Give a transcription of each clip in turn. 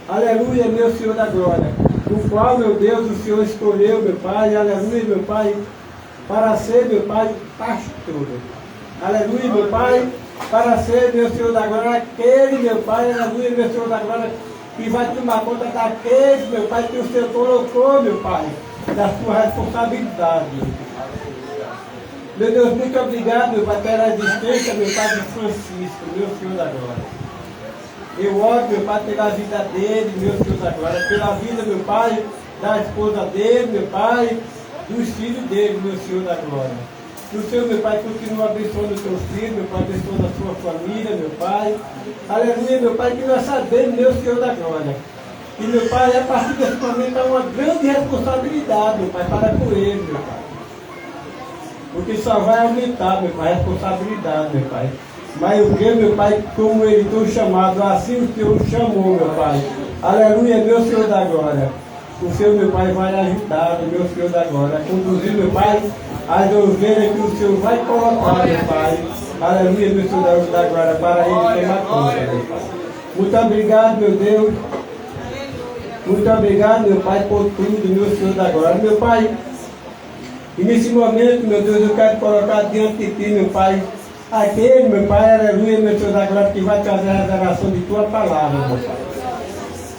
Aleluia, meu Senhor da glória, o qual, meu Deus, o Senhor escolheu, meu Pai, aleluia, meu Pai, para ser, meu Pai, pastor. Aleluia, meu Pai, para ser, meu Senhor da glória, aquele, meu Pai, aleluia, meu Senhor da glória, que vai tomar conta daqueles, meu Pai, que o Senhor colocou, meu Pai, da sua responsabilidade. Meu Deus, muito obrigado, meu Pai, pela existência, meu Pai, de Francisco, meu Senhor da glória. Eu oro, meu Pai, pela vida dele, meu Senhor da glória, pela vida, meu Pai, da esposa dele, meu Pai, dos filhos dele, meu Senhor da glória. Que o Senhor, meu Pai, continua abençoando os teus filhos, meu Pai, abençoando a sua família, meu Pai. Aleluia, meu Pai, que nós sabemos, meu Senhor da glória. E, meu Pai, a partir desse momento há uma grande responsabilidade, meu Pai, para com ele, meu Pai. Porque só vai aumentar, meu Pai, a responsabilidade, meu Pai. Mas eu creio, meu Pai, como ele foi chamado, assim o Senhor o chamou, meu Pai. Aleluia, meu Senhor da glória. O Senhor, meu Pai, vai ajudar, meu Senhor da glória, a conduzir, meu Pai, as ovelhas que o Senhor vai colocar, meu Pai. Aleluia, meu Senhor da glória, para ele tomar conta, meu Pai. Muito obrigado, meu Deus. Muito obrigado, meu Pai, por tudo, meu Senhor da glória. Meu Pai, e nesse momento, meu Deus, eu quero colocar diante de Ti, meu Pai, aquele, meu Pai, aleluia, meu Senhor da glória, que vai trazer a revelação de Tua palavra, meu Pai.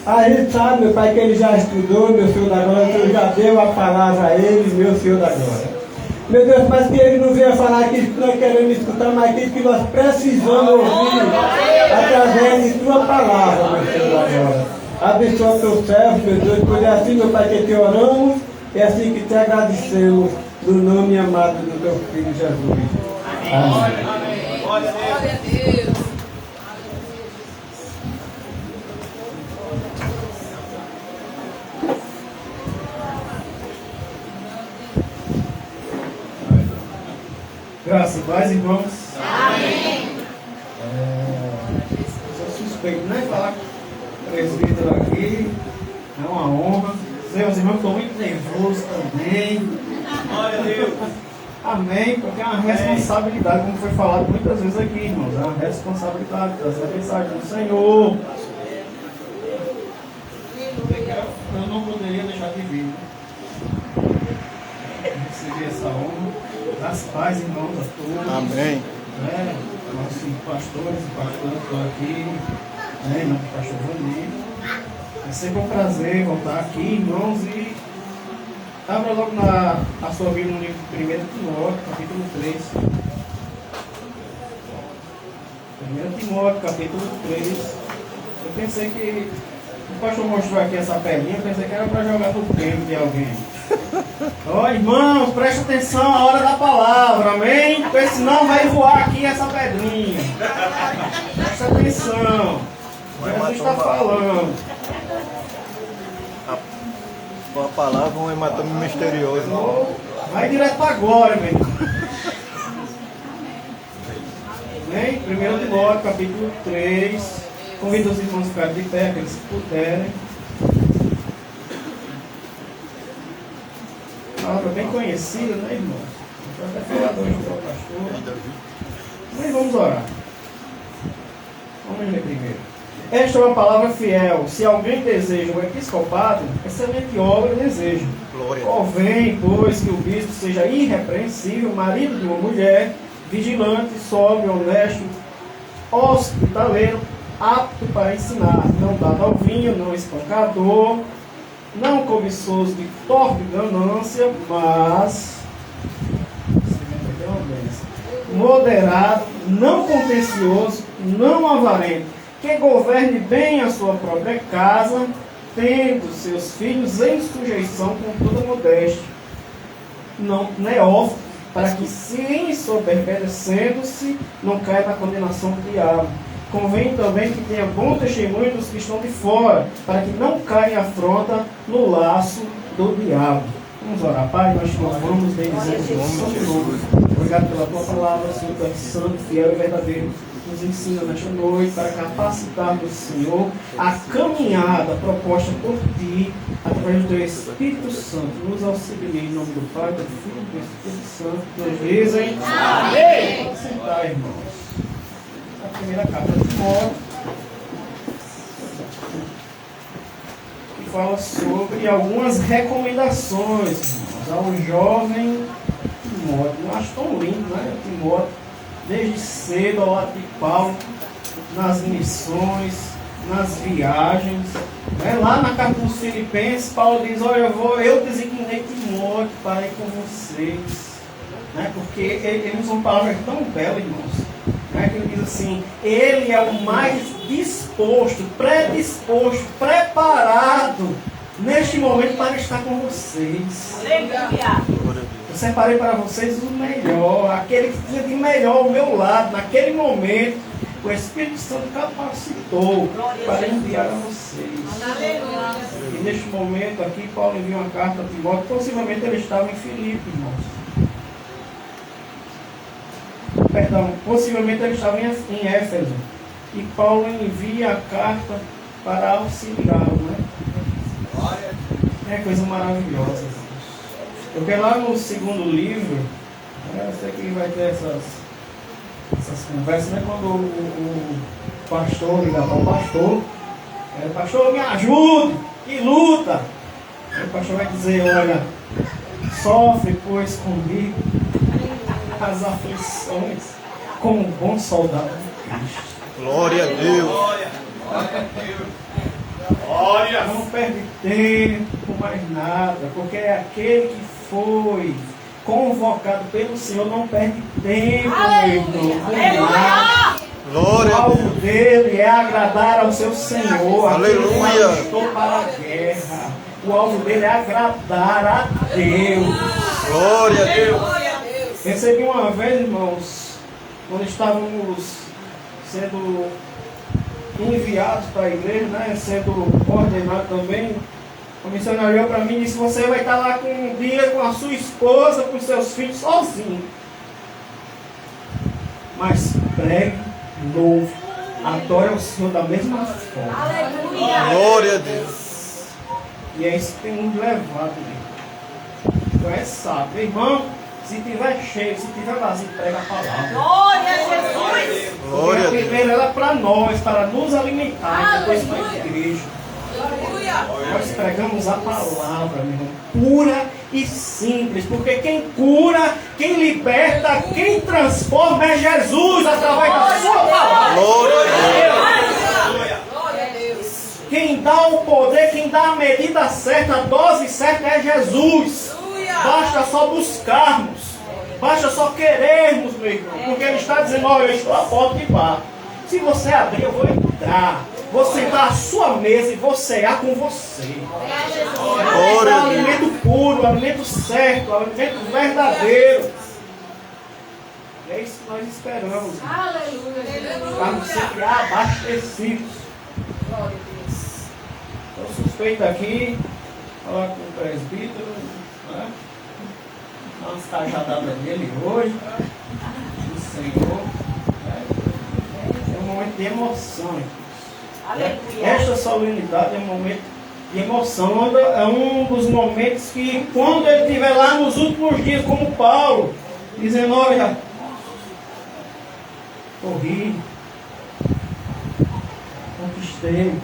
A gente sabe, meu Pai, que ele já estudou, meu Senhor da glória, que eu já deu a palavra a ele, meu Senhor da glória. Meu Deus, mas que ele não venha falar aquilo que nós queremos escutar, mas aquilo que nós precisamos ouvir através de Tua palavra, meu Senhor da glória. Abençoa teu servo, meu Deus, pois é assim, meu Pai, que te oramos, é assim que te agradecemos, no nome amado do teu Filho Jesus. Amém. Glória a Deus. Graças e paz, irmãos. Amém. Sou suspeito, né? Falar com o presbítero aqui. É uma honra. Meus irmãos estão muito nervosos também. Glória a Deus. Amém, porque é uma responsabilidade, como foi falado muitas vezes aqui, irmãos. É uma responsabilidade, trazer a mensagem do Senhor. Eu não poderia deixar de vir. Receber essa honra. Das paz, irmãos, a todos. Amém. Nossos pastores e pastoras estão aqui. Em nome do pastor Vanir. É sempre um prazer voltar aqui, irmãos, e abra logo a sua Bíblia no livro de 1 Timóteo, capítulo 3. 1 Timóteo, capítulo 3. Eu pensei que o pastor mostrou aqui essa pedrinha, eu pensei que era para jogar no tempo de alguém. Ó, irmãos, presta atenção a hora da palavra, amém? Porque senão vai voar aqui essa pedrinha. Presta atenção. Jesus está falando. A palavra é um hematoma misterioso. Vai direto para agora, meu irmão. Amém? 1 Timóteo, capítulo 3. Convido os irmãos a ficarem de pé, aqueles que puderem. Palavra bem conhecida, né, irmão? Eu até falar hoje para o pastor. Mas vamos orar. Vamos ler primeiro. Esta é uma palavra fiel. Se alguém deseja o episcopado, excelente obra deseja. Convém, pois, que o bispo seja irrepreensível, marido de uma mulher, vigilante, sóbrio, honesto, hospitaleiro, apto para ensinar, não dado ao vinho, não espancador, não cobiçoso de torpe ganância, mas moderado, não contencioso, não avarento, que governe bem a sua própria casa, tendo seus filhos em sujeição com toda modéstia, não neófito, para que se ensoberbecendo-se, não caia na condenação do diabo. Convém também que tenha bom testemunho dos que estão de fora, para que não caia em afronta no laço do diabo. Vamos orar, Pai, nós te louvamos, bendizemos o santo nome. Obrigado pela tua palavra, Senhor, tu és santo, fiel e verdadeiro. Nos ensina nesta noite para capacitarmos, Senhor, a caminhada proposta por Ti, através do Espírito Santo. Nos auxilie em nome do Pai, do Filho e do Espírito Santo. Todos dizem amém. Pode sentar, irmãos. A primeira carta de Timóteo. fala sobre algumas recomendações, irmãos, ao jovem Timóteo. Eu acho tão lindo, né? Timóteo, desde cedo ao lado de Paulo, nas missões, nas viagens. Né? Lá na carta dos Filipenses, Paulo diz: olha, eu designei Timóteo para ir com vocês. Né? Porque ele usa uma palavra tão bela, irmãos. Né? Que ele diz assim: ele é o mais disposto, predisposto, preparado neste momento para estar com vocês. Eu separei para vocês o melhor, aquele que tinha de melhor ao meu lado, naquele momento. O Espírito Santo capacitou para enviar a vocês. E neste momento aqui, Paulo enviou uma carta a Timóteo. Possivelmente ele estava em Filipe, irmãos. Perdão, possivelmente ele estava em Éfeso. E Paulo envia a carta para auxiliá-lo, né? É coisa maravilhosa, irmãos. Porque lá no segundo livro, eu sei que vai ter essas conversas, né? Quando o pastor liga para o pastor, pastor, me ajude, que luta. Aí o pastor vai dizer: olha, sofre, pois, comigo as aflições como um bom soldado de Cristo. Glória a Deus. Olha, não perde tempo mais nada, porque é aquele que foi convocado pelo Senhor, não perde tempo, meu irmão. Glória O a alvo Deus. dele é agradar ao seu Senhor. Aleluia. Aquele que estou para a guerra. O alvo dele é agradar a Deus. Glória a Deus. Recebi uma vez, irmãos, quando estávamos sendo enviados para a igreja, né, sendo ordenados também, o missionário olhou para mim e disse: você vai estar lá com um dia com a sua esposa, com os seus filhos, sozinho. Mas pregue, louve, adore ao Senhor da mesma forma. Glória a Deus. E é isso que tem nos levado, né? Tu é sábio, irmão. Se tiver cheio, se tiver vazio, prega a palavra. Glória a Jesus. Glória a Deus. Primeiro ela é para nós, para nos alimentar, depois para a igreja. Nós pregamos a palavra, meu irmão, pura e simples, porque quem cura, quem liberta, quem transforma é Jesus através da sua palavra. Glória a Deus. Quem dá o poder, quem dá a medida certa, a dose certa é Jesus. Basta só buscarmos, basta só querermos, meu irmão, porque ele está dizendo: olha, eu estou à porta de bar. Se você abrir, eu vou entrar. Vou sentar à sua mesa e vou cear com você. É o alimento puro, o alimento certo, o alimento verdadeiro. É isso que nós esperamos. Estamos sempre abastecidos. Estou suspeito aqui, falar com o presbítero, né? Dar umas cajadadas dele hoje, do Senhor. Né? É um momento de emoção. Esta solenidade é um momento de emoção. É um dos momentos que, quando ele estiver lá nos últimos dias, como Paulo, dizendo: olha, corri, conquistei,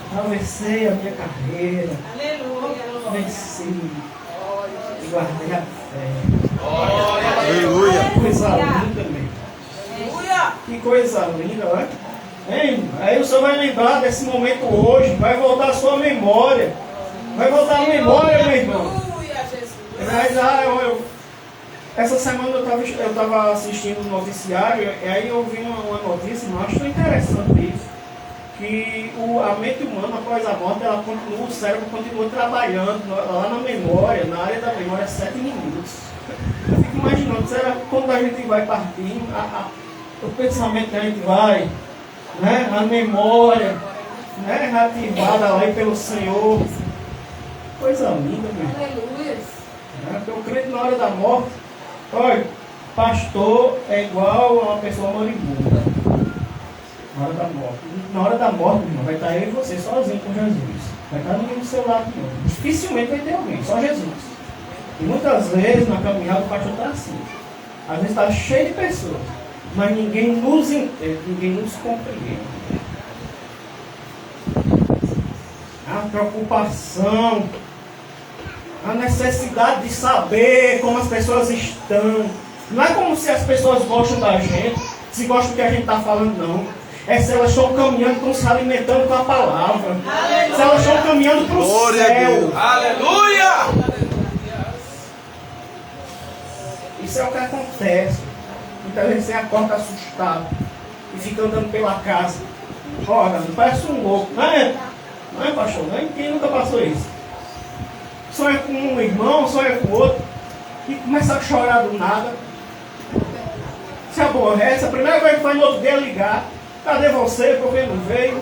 atravessei a minha carreira, venci e guardei a fé. Aleluia. Que coisa linda, meu. Que coisa linda, olha. Hein? Aí o senhor vai lembrar desse momento hoje, vai voltar a sua memória. Vai voltar a memória, meu irmão. Essa semana eu estava assistindo o noticiário, e aí eu vi uma notícia, eu acho interessante isso, que a mente humana após a morte, o cérebro continua trabalhando lá na memória, na área da memória, 7 minutos. Eu fico imaginando, será que quando a gente vai partindo, o pensamento que a gente vai, né, a memória, né, ativada lá pelo Senhor. Coisa linda, meu irmão. Aleluia. Porque o crente na hora da morte, olha, pastor é igual a uma pessoa moribunda. Na hora da morte. Na hora da morte, meu irmão, vai estar eu e você sozinho com Jesus. Vai estar ninguém do seu lado, não. Dificilmente vai ter alguém, só Jesus. E muitas vezes na caminhada o pastor está assim. Às vezes está cheio de pessoas, mas ninguém nos entende, ninguém nos compreende. preocupação, a necessidade de saber como as pessoas estão. Não é como se as pessoas gostam da gente, se gostam do que a gente está falando, não. É se elas estão caminhando, estão se alimentando com a palavra. Aleluia. Se elas estão caminhando para o céu. Aleluia! Isso é o que acontece. Muitas vezes você acorda assustado e fica andando pela casa. Olha, parece um louco, não é? Não é, pastor? Não é? Quem nunca passou isso? Sonha com um irmão, sonha com outro, e começa a chorar do nada. Se aborrece, a primeira coisa que faz no outro dia é ligar. Cadê você? Por que não veio?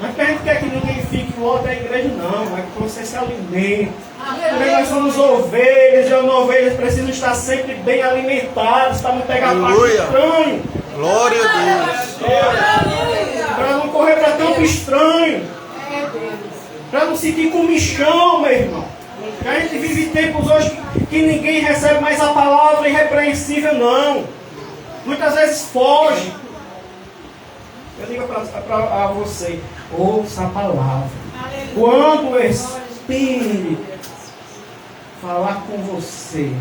Não é que a gente quer que ninguém fique logo da igreja, não. É que você se alimente. Porque nós somos ovelhas, e as ovelhas precisam estar sempre bem alimentadas para não pegar pasto estranho. Glória a Deus. Para não correr para campo estranho. Para não sentir comichão, meu irmão. Que a gente vive tempos hoje que ninguém recebe mais a palavra irrepreensível, não. Muitas vezes foge. Eu digo para você, ouça a palavra. Quando o Espírito falar com você,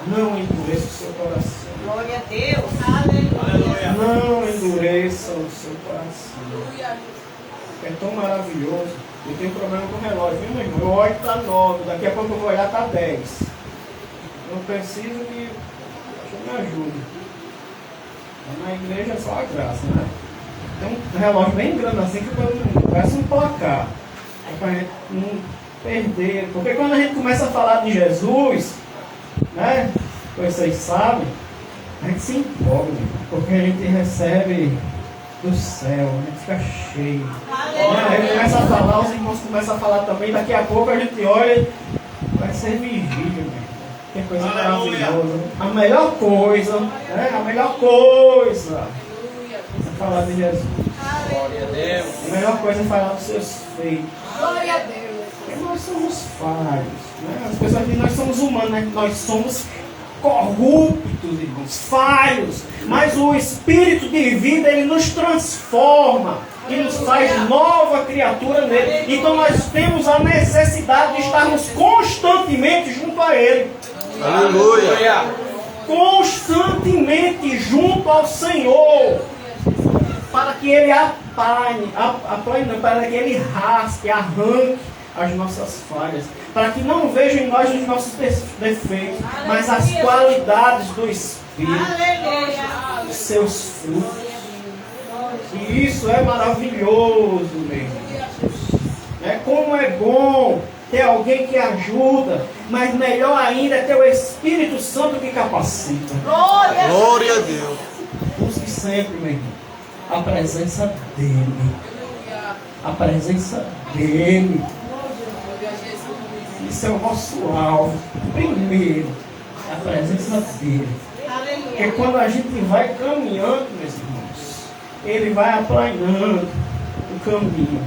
não endureça o seu coração. Glória a Deus. Aleluia. Não endureça o seu coração. É tão maravilhoso. Eu tenho problema com o relógio, viu, meu irmão? Eu olho que está 9, daqui a pouco eu vou olhar está 10. Eu preciso que me ajude. Na igreja é só a graça, né? Tem um relógio bem grande assim que parece um placar. É para a gente não perder. Porque quando a gente começa a falar de Jesus, né? Vocês sabem, a gente se empolga, porque a gente recebe do céu, a gente fica cheio. A gente começa a falar, os irmãos começam a falar também, daqui a pouco a gente olha, vai ser vigília, que coisa maravilhosa. A melhor coisa, né? A melhor coisa é falar de Jesus. Glória a Deus. A melhor coisa é falar dos seus feitos. Glória a Deus. Porque nós somos falhos, né? As pessoas dizem que nós somos humanos, né? Nós somos corruptos, irmãos, falhos, mas o Espírito de vida, ele nos transforma e nos faz nova criatura nele. Então nós temos a necessidade de estarmos constantemente junto a ele. Aleluia. Constantemente junto ao Senhor, para que ele apanhe, para que ele raspe, arranque as nossas falhas, para que não vejam em nós os nossos defeitos, mas as qualidades do Espírito, os seus frutos. E isso é maravilhoso, meu irmão. Como é bom ter alguém que ajuda, mas melhor ainda é ter o Espírito Santo que capacita. Glória a Deus. Busque sempre, meu irmão, a presença dEle. A presença dEle. Isso é o nosso alvo. Primeiro, a presença dEle. Porque quando a gente vai caminhando, meus irmãos, Ele vai aplanando o caminho.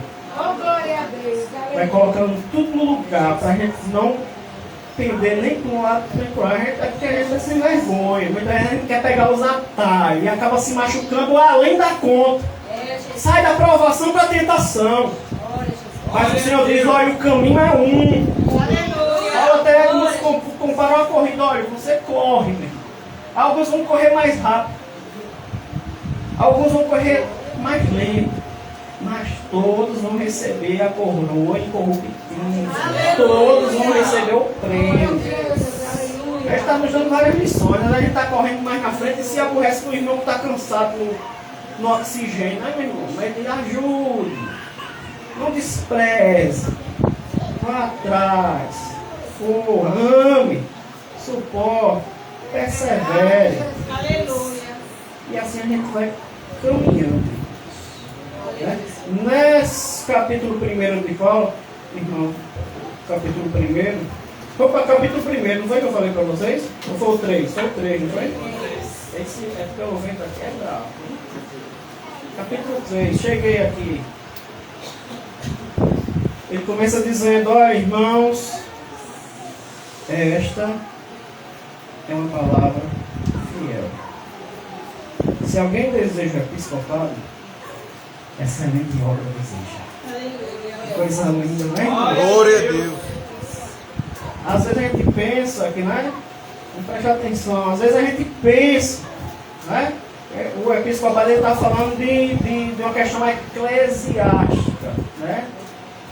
Vai colocando tudo no lugar para a gente não pender nem para um lado nem para o outro. A gente vai sem vergonha. Muita gente quer pegar os atalhos e acaba se machucando além da conta. Sai da provação para a tentação. Mas o Senhor diz, olha, o caminho é um. Paulo até nos comparou a corrida. Olha, você corre, meu irmão. Alguns vão correr mais rápido. Alguns vão correr mais lento. Mas todos vão receber a coroa incorruptível. Todos vão receber o prêmio. A gente está nos dando várias lições. A gente está correndo mais na frente e se aborrece com o irmão que está cansado no oxigênio. Não é, meu irmão? Mas ele ajude. Não despreze. Vá atrás. Ame. Suporte. Persevere. E assim a gente vai caminhando. Nesse capítulo 1 de Paulo, irmão, capítulo 1, foi para o capítulo 1, não foi que eu falei para vocês? Ou foi o 3? Foi o 3, não foi? Esse é porque o vento aqui é bravo. Capítulo 3, cheguei aqui. Ele começa dizendo, olha, irmãos, esta é uma palavra fiel. Se alguém deseja episcopado, excelente obra deseja. Coisa linda, não é? Glória a Deus. Às vezes a gente pensa que, né? Vamos prestar atenção. Às vezes a gente pensa, né? O episcopado está falando de uma questão eclesiástica, né?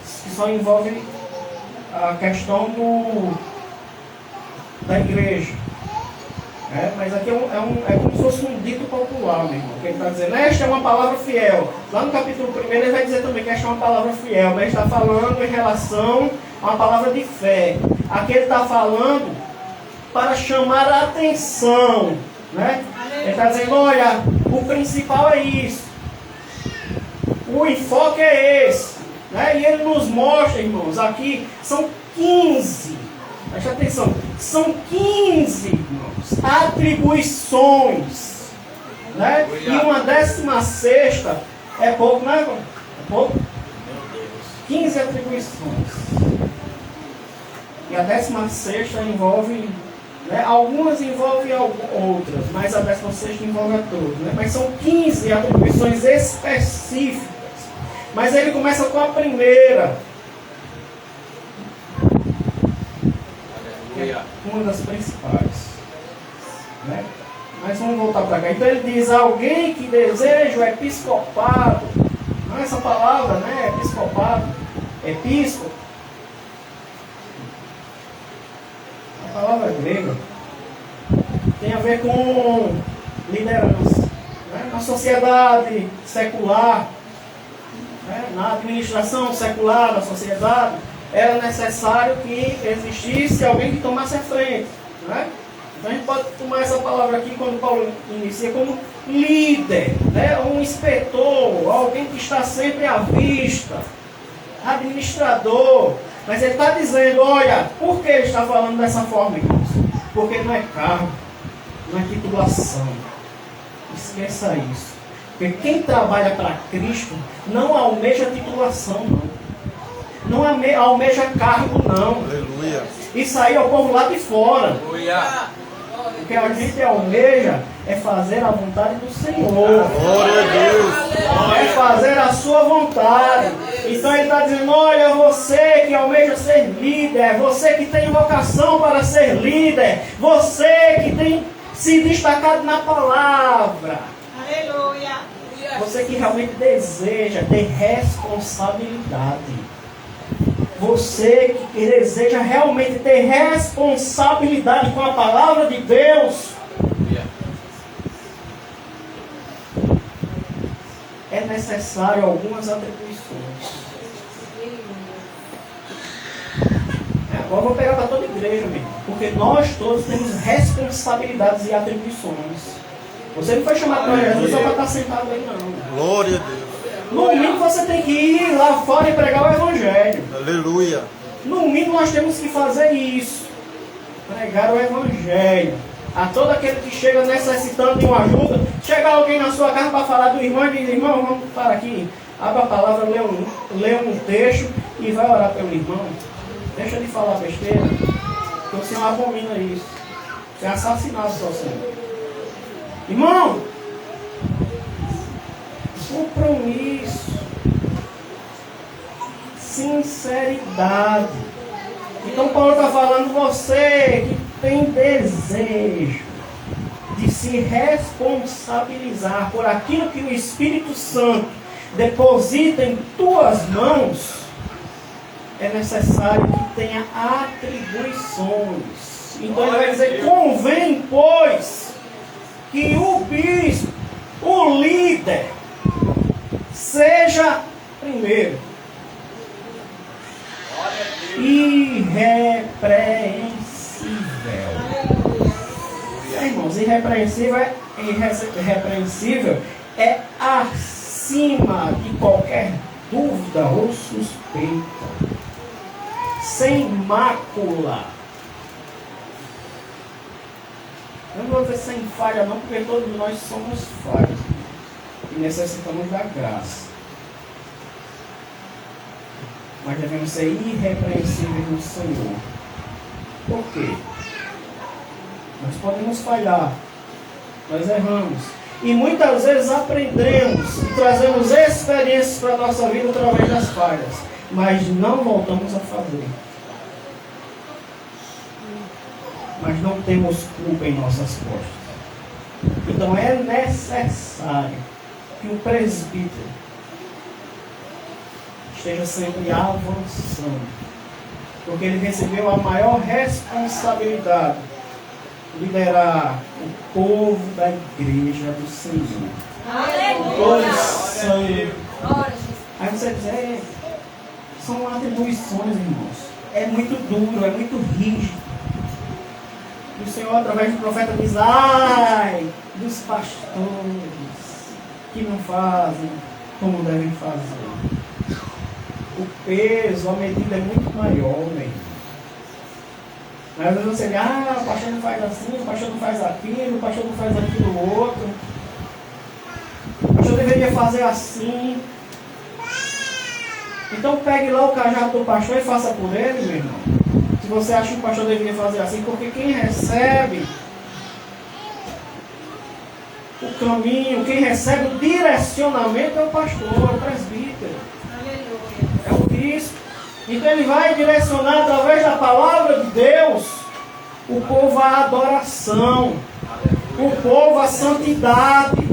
Que só envolve a questão da igreja. Mas aqui é como se fosse um dito popular, meu irmão. Que ele está dizendo, esta é uma palavra fiel. Lá no capítulo 1 ele vai dizer também que esta é uma palavra fiel, mas ele está falando em relação a uma palavra de fé. Aqui ele está falando para chamar a atenção, né? Ele está dizendo, olha, o principal é isso. O enfoque é esse. Né? E ele nos mostra, irmãos, aqui são 15. Preste atenção. São 15, irmãos, atribuições. Né? E uma 16ª é pouco, não é, irmão? É pouco? 15 atribuições. E a 16ª envolve... Né? Algumas envolvem outras, mas a 16ª envolve a todos. Né? Mas são 15 atribuições específicas. Mas ele começa com a primeira. Que é uma das principais. Né? Mas vamos voltar para cá. Então ele diz, alguém que deseja o episcopado. Não é essa palavra, né? Episcopado. Episcopo. A palavra grega tem a ver com liderança. Né? Na sociedade secular, né? Na administração secular da sociedade, era necessário que existisse alguém que tomasse a frente. Né? Então a gente pode tomar essa palavra aqui quando Paulo inicia como líder, né? Um inspetor, alguém que está sempre à vista, administrador. Mas ele está dizendo, olha, por que ele está falando dessa forma, irmãos? Porque não é cargo, não é titulação. Esqueça isso. Porque quem trabalha para Cristo não almeja titulação, não. Não almeja cargo, não. Aleluia. Isso aí é o povo lá de fora. Aleluia. O que a gente almeja é fazer a vontade do Senhor. Glória a Deus. É fazer a sua vontade. Então ele está dizendo, olha, você que almeja ser líder, você que tem vocação para ser líder, você que tem se destacado na palavra, Aleluia. você que realmente deseja ter responsabilidade, você que deseja realmente ter responsabilidade com a palavra de Deus, é necessário algumas atribuições. Agora eu vou pegar para toda a igreja mesmo, porque nós todos temos responsabilidades e atribuições. Você não foi chamado para Jesus só para estar sentado aí, não. Glória a Deus. No mínimo você tem que ir lá fora e pregar o Evangelho. Aleluia. No mínimo nós temos que fazer isso. Pregar o Evangelho. A todo aquele que chega necessitando de uma ajuda, chega alguém na sua casa para falar do irmão e diz, irmão, vamos para aqui. Abre a palavra, lê um texto e vai orar pelo irmão. Deixa de falar besteira, porque o Senhor abomina isso. Você é assassinado só, Senhor. Irmão, compromisso, sinceridade. Então Paulo está falando, você que tem desejo de se responsabilizar por aquilo que o Espírito Santo deposita em tuas mãos, é necessário que tenha atribuições. Então ele vai dizer, convém, pois, que o bispo, o líder, seja, primeiro, irrepreensível. Irmãos, irrepreensível é acima de qualquer dúvida ou suspeita. Sem mácula. Eu não vou dizer sem falha não, porque todos nós somos falhos e necessitamos da graça. Mas devemos ser irrepreensíveis no Senhor. Por quê? Nós podemos falhar, nós erramos. E muitas vezes aprendemos e trazemos experiências para a nossa vida através das falhas, mas não voltamos a fazer. Mas não temos culpa em nossas costas. Então é necessário que o presbítero esteja sempre avançando, porque ele recebeu a maior responsabilidade: liderar o povo da igreja do Senhor. Aleluia. Aí você diz, são atribuições, irmãos. É muito duro, é muito rígido. E o Senhor, através do profeta, diz: ai dos pastores que não fazem como devem fazer. O peso, a medida é muito maior, né? Às vezes você diz, o pastor não faz assim, o pastor não faz aquilo, o pastor não faz aquilo outro. O pastor deveria fazer assim. Então pegue lá o cajado do pastor e faça por ele, meu irmão. Se você acha que o pastor deveria fazer assim, porque quem recebe o caminho, quem recebe o direcionamento é o pastor, é o presbítero. É o bispo. Então ele vai direcionar através da palavra de Deus o povo à adoração, o povo à santidade,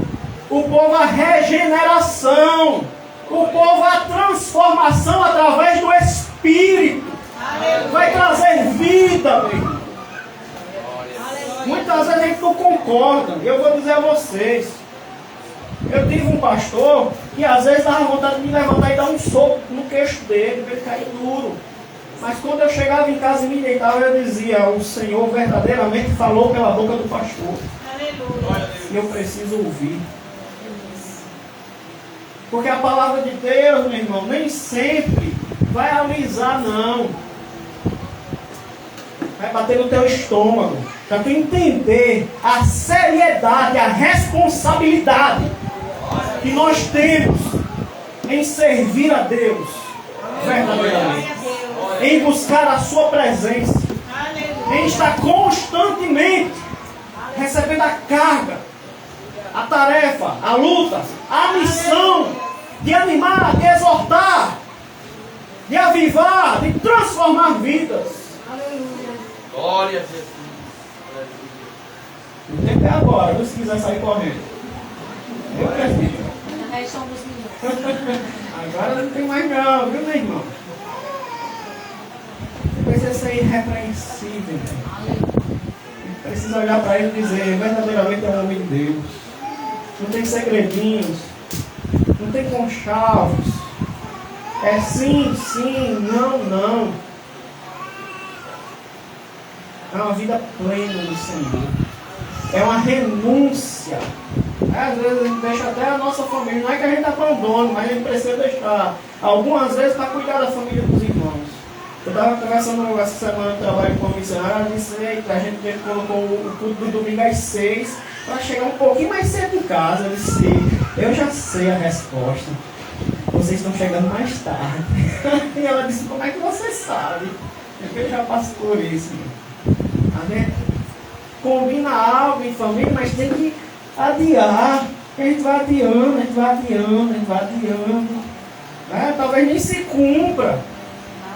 o povo à regeneração, o povo à transformação através do Espírito. Vai trazer vida, meu irmão. Muitas vezes a gente não concorda. Eu vou dizer a vocês, eu tive um pastor que às vezes dava vontade de me levantar e dar um soco no queixo dele, para ele cair duro. Mas quando eu chegava em casa e me deitava, eu dizia: o Senhor verdadeiramente falou pela boca do pastor. E eu preciso ouvir. Porque a palavra de Deus, meu irmão, nem sempre vai alisar, não. Vai bater no teu estômago. Para tu entender a seriedade, a responsabilidade que nós temos em servir a Deus verdadeiramente, em buscar a sua presença, em estar constantemente recebendo a carga, a tarefa, a luta, a missão de animar, de exortar, de avivar, de transformar vidas. Glória a Jesus. O tempo é agora, se quiser sair correndo. Eu presbítero. Agora não tem mais não, viu, meu irmão? Precisa ser irrepreensível. Precisa olhar para ele e dizer: verdadeiramente é um homem de Deus. Não tem segredinhos, não tem conchavos. É sim, sim, não, não. É uma vida plena no Senhor. É uma renúncia. Às vezes a gente deixa até a nossa família. Não é que a gente abandone, mas a gente precisa deixar. Algumas vezes para cuidar da família dos irmãos. Eu estava conversando essa semana no trabalho com a missionária. Ela disse: eita, a gente colocou o culto do domingo às 6 para chegar um pouquinho mais cedo em casa. Eu disse: eu já sei a resposta. Vocês estão chegando mais tarde. E ela disse: como é que você sabe? Porque eu já passo por isso. Amém? Combina algo em família, mas tem que adiar. A gente vai adiando, a gente vai adiando, a gente vai adiando. Talvez nem se cumpra,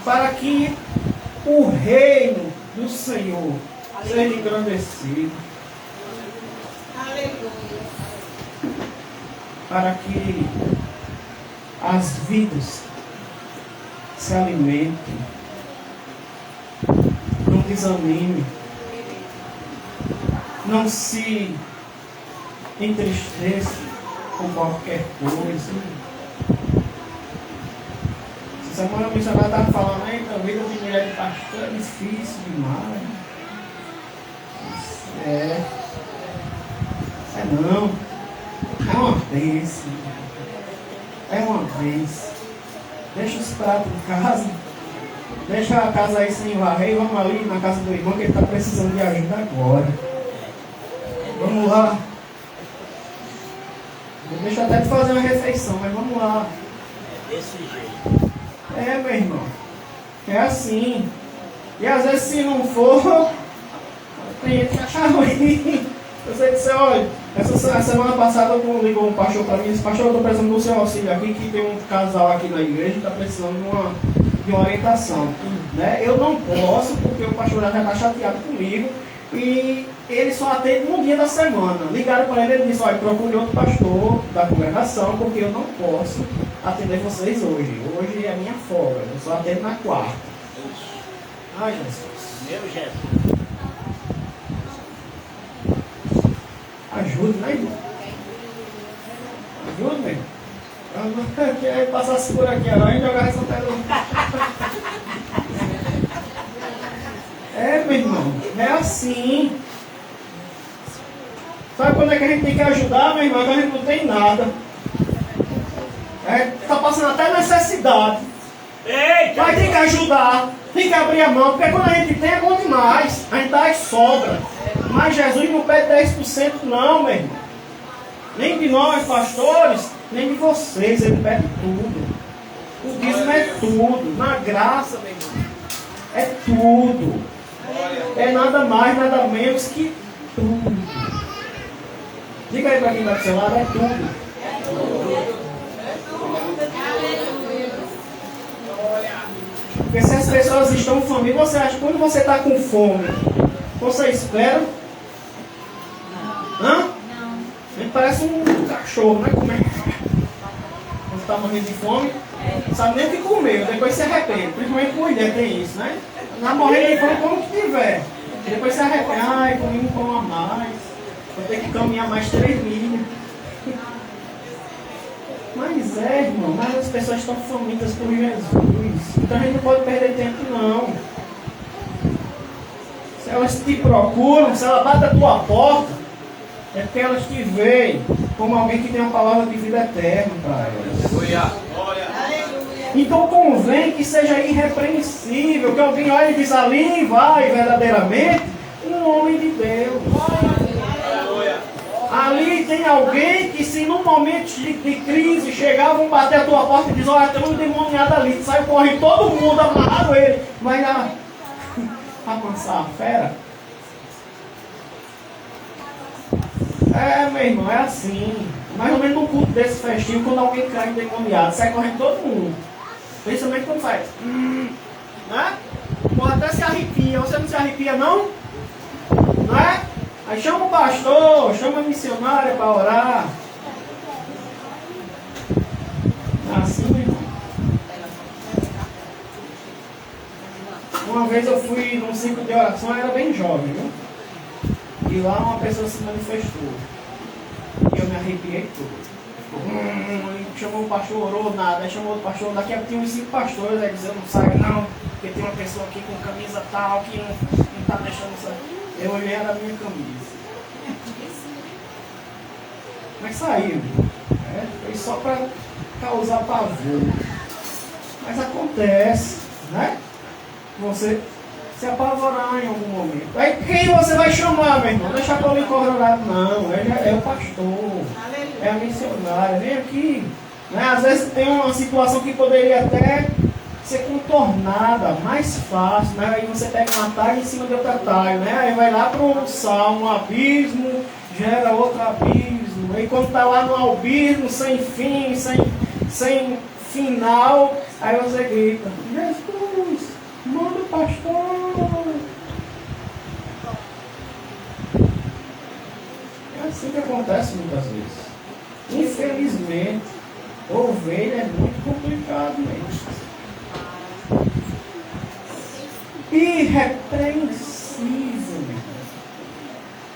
para que o reino do Senhor seja engrandecido. Para que as vidas se alimentem, não desanime, não se entristeça com qualquer coisa. Essa semana a missionária estava falando: a vida de mulher de pastor é difícil demais. Não. É uma bênção. É uma bênção. Deixa os pratos em casa. Deixa a casa aí sem varrer e vamos ali na casa do irmão que ele está precisando de ajuda agora. Vamos lá. Deixa até de fazer uma refeição, mas vamos lá. É desse jeito. Meu irmão. É assim. E às vezes se não for, tem gente que acha ruim. Você disse: olha, Essa semana passada ligou um pastor para mim e disse: pastor, eu estou precisando do seu auxílio aqui, que tem um casal aqui na igreja que está precisando de uma orientação. Né? Eu não posso, porque o pastor já está chateado comigo e ele só atende um dia da semana. Ligaram para ele e ele disse: olha, procure outro pastor da congregação, porque eu não posso atender vocês hoje. Hoje é minha folga, eu só atendo na quarta. Ai, Jesus. Meu Jesus. Ajude, né, irmão? Ajude, meu irmão. Eu não quero passar seguro aqui, não, e jogar essa tela. Meu irmão, é assim. Sabe quando é que a gente tem que ajudar, meu irmão? Quando a gente não tem nada. Está passando até necessidade. Eita! Mas tem que ajudar, tem que abrir a mão, porque quando a gente tem é bom demais. A gente dá e sobra. Mas Jesus não pede 10% não, meu irmão. Nem de nós, pastores, nem de vocês. Ele pede tudo. O dízimo é tudo. Na graça, meu irmão, é tudo. É nada mais, nada menos que tudo. Diga aí para quem está do seu lado, é tudo. Porque se as pessoas estão famintas, você acha que quando você está com fome, você espera? Hã? Não. Ele parece um cachorro, né? Comer. Quando está morrendo de fome, não sabe nem o que comer, depois se arrepende. Principalmente mulher tem isso, né? Na morrendo de fome, como que tiver. Depois se arrepende. Ai, comi um pão a mais. Vou ter que caminhar mais 3 milhas. Mas irmão, mas as pessoas estão famintas por Jesus. Então a gente não pode perder tempo, não. Se elas te procuram, se ela bate a tua porta, é porque elas te veem como alguém que tem uma palavra de vida eterna para elas. Então convém que seja irrepreensível, que alguém olhe e diz: ali vai verdadeiramente um homem de Deus. Ali tem alguém que, se num momento de crise chegavam, bater a tua porta e diz: olha, tem um demoniado ali, sai correndo todo mundo, amarrado ele, vai lá amansar a fera. Meu irmão, é assim. Mais ou menos no culto desse festivo, quando alguém cai endemoniado, sai correndo todo mundo. Principalmente quando faz. Né? Pode até se arrepia. Você não se arrepia, não? Não é? Aí chama o pastor, chama a missionária para orar. Assim, meu irmão. Uma vez eu fui num ciclo de oração, eu era bem jovem, viu? E lá uma pessoa se manifestou. E eu me arrepiei todo. Chamou o pastor, orou, nada. Aí chamou o pastor, daqui a pouco tinha uns 5 pastores. Aí dizendo: não sai não, porque tem uma pessoa aqui com camisa tal que não está deixando sair. Eu olhei, era a minha camisa. Mas saiu. Foi só para causar pavor. Mas acontece, né? Você se apavorar em algum momento. Aí quem você vai chamar, meu irmão? Não é Chapolin Colorado, não. É o pastor. É a missionária. Vem aqui. Né? Às vezes tem uma situação que poderia até ser contornada, mais fácil, né? Aí você pega uma talha em cima de outra talha, né? Aí vai lá para um abismo, gera outro abismo. Aí quando está lá no abismo, sem fim, sem final, aí você grita: Jesus, manda o pastor. É assim que acontece muitas vezes. Infelizmente, ovelha é muito complicado mesmo. Irrepreensível.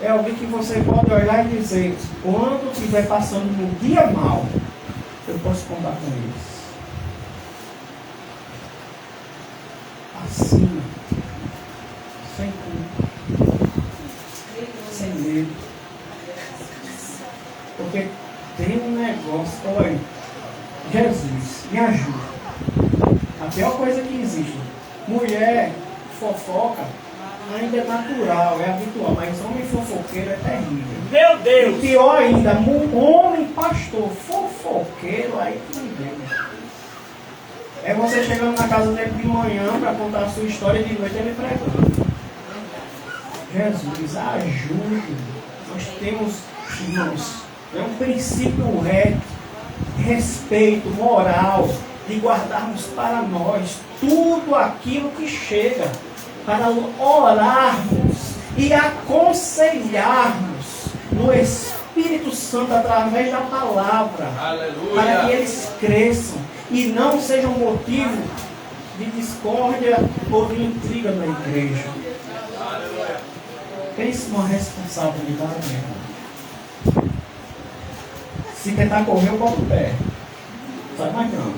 É alguém que você pode olhar e dizer: quando estiver passando um dia mal, eu posso contar com eles. Assim, sem culpa, sem medo. Porque tem um negócio. Olha, Jesus, me ajuda. A pior coisa que existe: mulher fofoca ainda é natural, é habitual, mas homem fofoqueiro é terrível. Meu Deus! E pior ainda, homem pastor fofoqueiro, aí que me vê. É você chegando na casa dele de manhã para contar a sua história, e de noite ele pregando. Jesus, ajude. Nós temos irmãos, é um princípio reto, respeito, moral, de guardarmos para nós tudo aquilo que chega, para orarmos e aconselharmos no Espírito Santo através da palavra. Aleluia. Para que eles cresçam e não sejam motivo de discórdia ou de intriga na igreja. Pense numa responsabilidade, meu irmão. Se tentar correr, eu boto o pé. Sai mais não.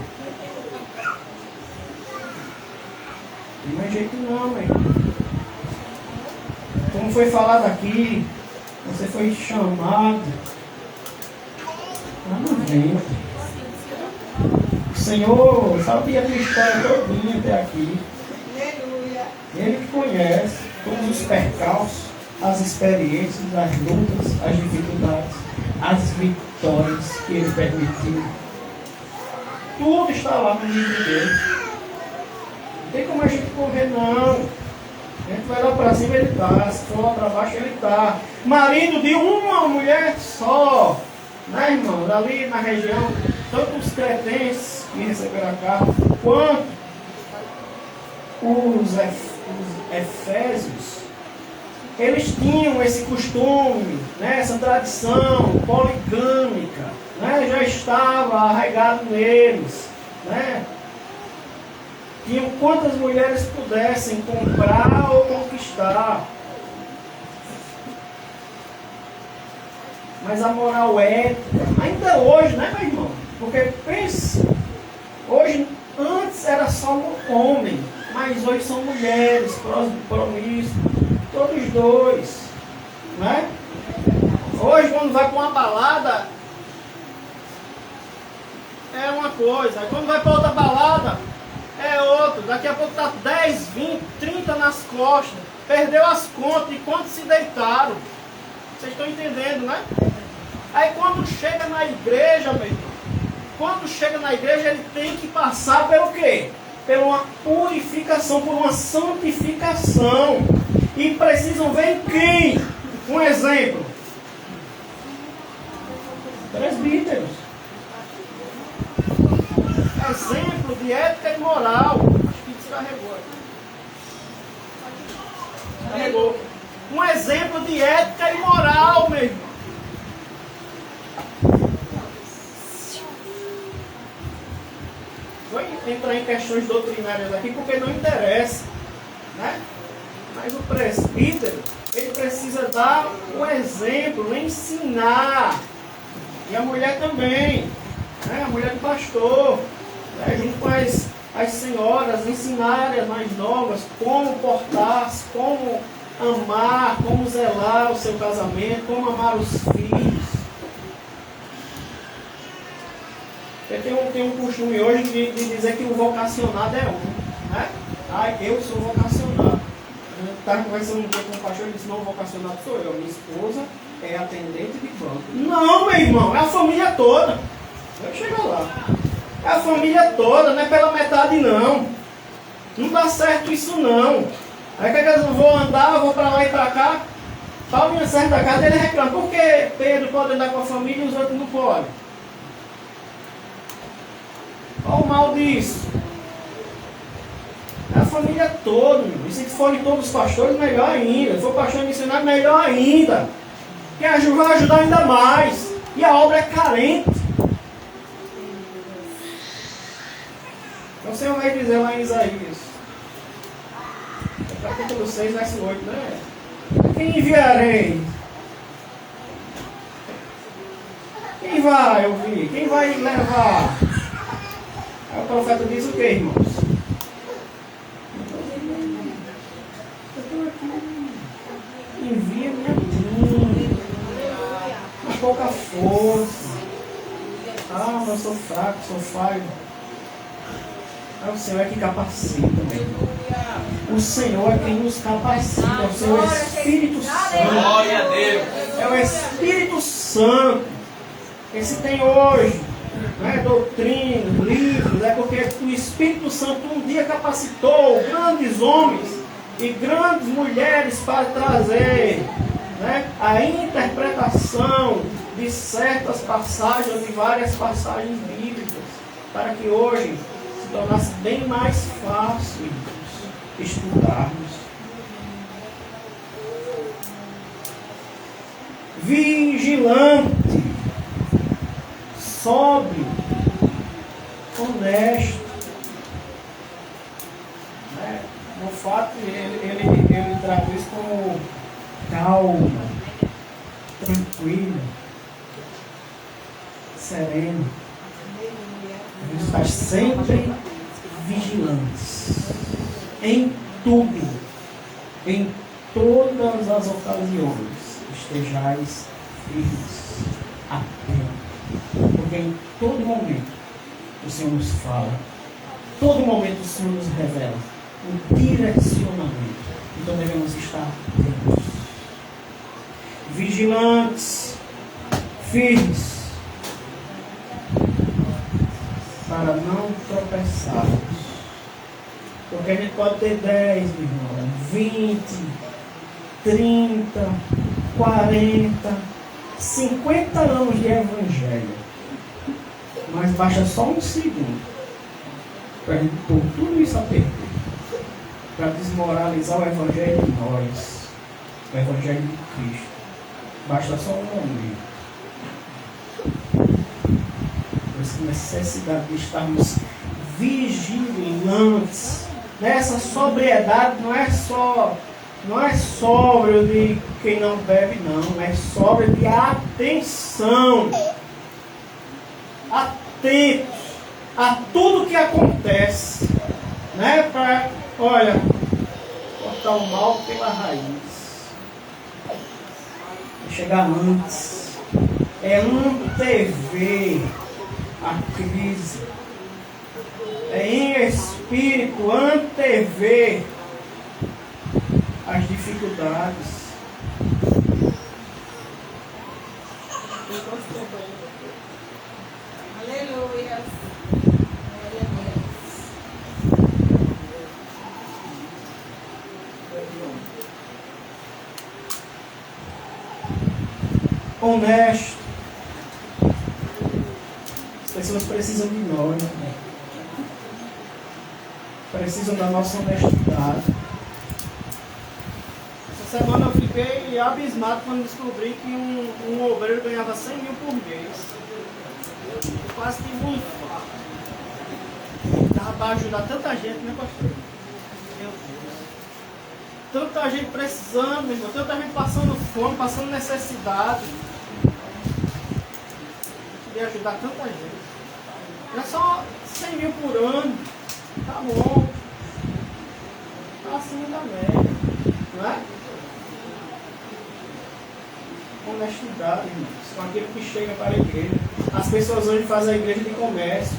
Não é jeito não, meu irmão. Como foi falado aqui, você foi chamado. Lá não vem. O Senhor sabia a tua história todinha até aqui. Ele que conhece todos os percalços, as experiências, as lutas, as dificuldades, as vitórias que Ele permitiu. Tudo está lá no livro dele. Não tem como a gente correr, não. A gente vai lá para cima, ele está. Se for lá para baixo, ele está. Marido de uma mulher só. Né, irmãos? Ali na região, tanto os cretentes que receberam a carta, quanto os efésios, eles tinham esse costume, né, essa tradição poligâmica, né, já estava arraigado neles, né? Tinham quantas mulheres pudessem comprar ou conquistar. Mas a moral ética, ainda hoje, né, meu irmão? Porque pense, hoje, antes era só um homem, mas hoje são mulheres, promíscuas, todos dois, né? Hoje, quando vai para uma balada, é uma coisa, aí quando vai para outra balada, é outra. Daqui a pouco está 10, 20, 30 nas costas, perdeu as contas de quantos se deitaram. Vocês estão entendendo, né? Aí quando chega na igreja, meu irmão, quando chega na igreja, ele tem que passar pelo quê? Por uma purificação, por uma santificação. E precisam ver em quem? Um exemplo. Presbíteros. Exemplo de ética e moral. Acho que descarregou. Descarregou. Um exemplo de ética e moral, meu irmão. Vou entrar em questões doutrinárias aqui porque não interessa, né? Mas o presbítero, ele precisa dar o exemplo, ensinar. E a mulher também, né? A mulher do pastor, né? Junto com as senhoras, ensinarem as mais novas como portar-se, como amar, como zelar o seu casamento, como amar os filhos. Eu tenho um costume hoje de dizer que o vocacionado é um, né? Ah, eu sou vocacionado. Eu estava conversando um dia com o pastor e disse, não, o vocacionado sou eu. Minha esposa é atendente de banco. Não, meu irmão, é a família toda. Eu chego lá. É a família toda, não é pela metade não. Não dá certo isso não. Aí que eu vou andar, eu vou para lá e para cá. Paulinho sai da casa, ele reclama. Por que Pedro pode andar com a família e os outros não podem? Olha o mal disso. É a família toda, meu. E se forem todos os pastores, melhor ainda. Se for pastor missionário, melhor ainda. Que vai ajudar ainda mais. E a obra é carente. Então o Senhor vai dizer lá em Isaías, capítulo 6, verso 8, né? Quem enviarei? Quem vai ouvir? Quem vai levar? Aí o profeta diz o que, irmãos? Eu estou aqui. Envia-me a mim. Com pouca força. Ah, eu sou fraco, sou falho. É o Senhor que capacita, meu irmão. O Senhor é quem nos capacita. É o Senhor Espírito Santo. Glória a Deus. É o Espírito Santo. Esse tem hoje, né, doutrina, livros, é porque o Espírito Santo um dia capacitou grandes homens e grandes mulheres para trazer né, a interpretação de certas passagens, de várias passagens bíblicas, para que hoje se tornasse bem mais fácil estudarmos. Vigilante, sóbrio, honesto. Né? No fato, ele traduz como calma, tranquilo, sereno. Ele está sempre vigilantes em tudo, em todas as ocasiões. Estejais firmes, atentos, porque em todo momento o Senhor nos fala, todo momento o Senhor nos revela um direcionamento. Então devemos estar atentos, vigilantes, firmes, para não tropeçarmos. Porque a gente pode ter 10, meu irmão, 20, 30, 40, 50 anos de evangelho. Mas basta só um segundo para a gente pôr tudo isso a perder, para desmoralizar o evangelho de nós, o evangelho de Cristo. Basta só um momento. Por essa necessidade de estarmos vigilantes. Essa sobriedade não é sóbrio de quem não bebe, não. É sóbrio de atenção. Atentos a tudo que acontece. Né? Para, olha, cortar o mal pela raiz. Chegar antes. É antever a crise. É em espírito antever as dificuldades. Aleluia. Honesto. As pessoas precisam de nós, né? Precisam da nossa honestidade. Essa semana eu fiquei abismado quando descobri que um obreiro ganhava 100 mil por mês. Eu quase tive um infarto. Dava para ajudar tanta gente, né, pastor? Meu Deus. Tanta gente precisando, meu irmão. Tanta gente passando fome, passando necessidade. Eu queria ajudar tanta gente. É só 100 mil por ano. Tá bom. Tá acima da média. Não é? Honestidade, irmãos. Com aquilo que chega para a igreja. As pessoas hoje fazem a igreja de comércio.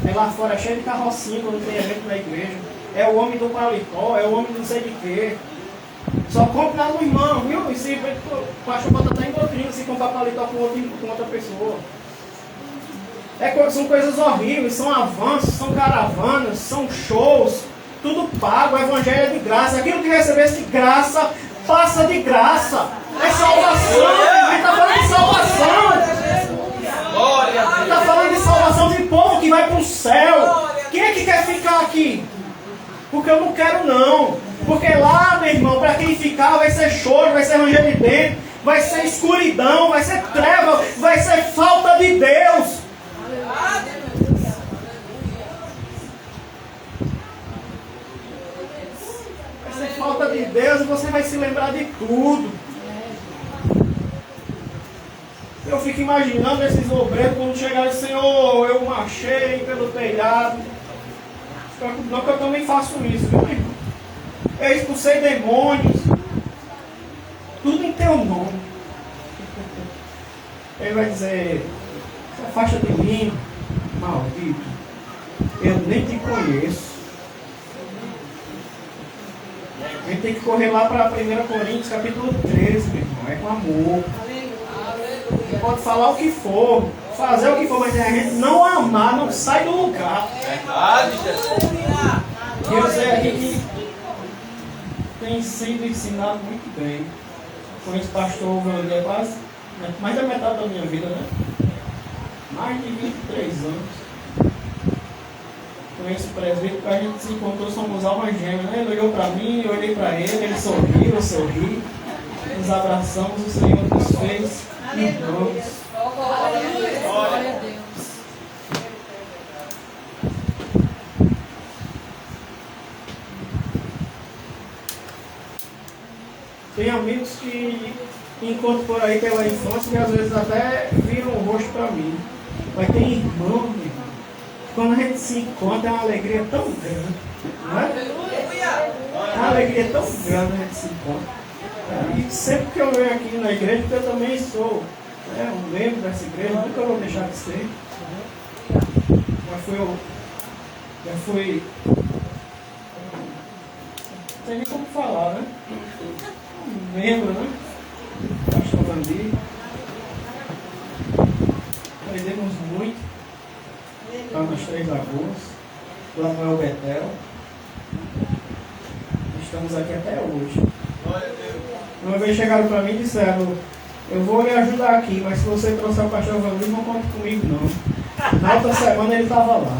É lá fora cheio de carrocinha quando tem evento na igreja. É o homem do paletó, é o homem do não sei de quê. Só compra lá no irmão, viu? E se o pastor bota até em doutrina se comprar paletó com outra pessoa. São coisas horríveis, são avanços, são caravanas, são shows, tudo pago, o evangelho é de graça. Aquilo que recebesse de graça, passa de graça. É salvação, a gente está falando de salvação. Está falando de salvação de povo que vai para o céu. Quem é que quer ficar aqui? Porque eu não quero não. Porque lá, meu irmão, para quem ficar vai ser choro, vai ser ranger de dentro, vai ser escuridão, vai ser treva, vai ser falta de Deus. Vai ser falta de Deus e você vai se lembrar de tudo. Eu fico imaginando esses obreiros quando chegarem, Senhor, eu marchei pelo telhado. Não que eu também faço isso, viu, meu irmão? Eu expulsei demônios. Tudo em teu nome. Ele vai dizer, se afasta de mim, maldito. Eu nem te conheço. A gente tem que correr lá para 1 Coríntios capítulo 13, meu irmão. É com amor. Você pode falar o que for, fazer o que for, mas a gente não amar, não sai do lugar. Verdade, Jesus. E eu sei aqui que tem sido ensinado muito bem. Conheço o pastor Wander quase mais da metade da minha vida, né? Mais de 23 anos. Conheço o presbítero, porque a gente se encontrou, somos almas gêmeas, né? Ele olhou para mim, eu olhei para ele sorriu, eu sorri. Nos abraçamos, o Senhor nos fez irmãos. Glória a Deus. Tem amigos que encontro por aí pela infância e às vezes até viram o rosto para mim. Mas tem irmão, meu irmão. Quando a gente se encontra é uma alegria tão grande. Não é? É uma alegria tão grande a gente se encontra. E sempre que eu venho aqui na igreja, porque eu também sou um membro dessa igreja, nunca vou deixar de ser. Já fui. Não sei nem como falar, né? Um membro, né? Pastor Vandir. Aprendemos muito lá nas 3 Lagoas, lá no El Betel. Estamos aqui até hoje. Uma vez chegaram para mim e disseram: eu vou lhe ajudar aqui, mas se você trouxer o pastor Vandir, não conte comigo não. Na outra semana ele estava lá.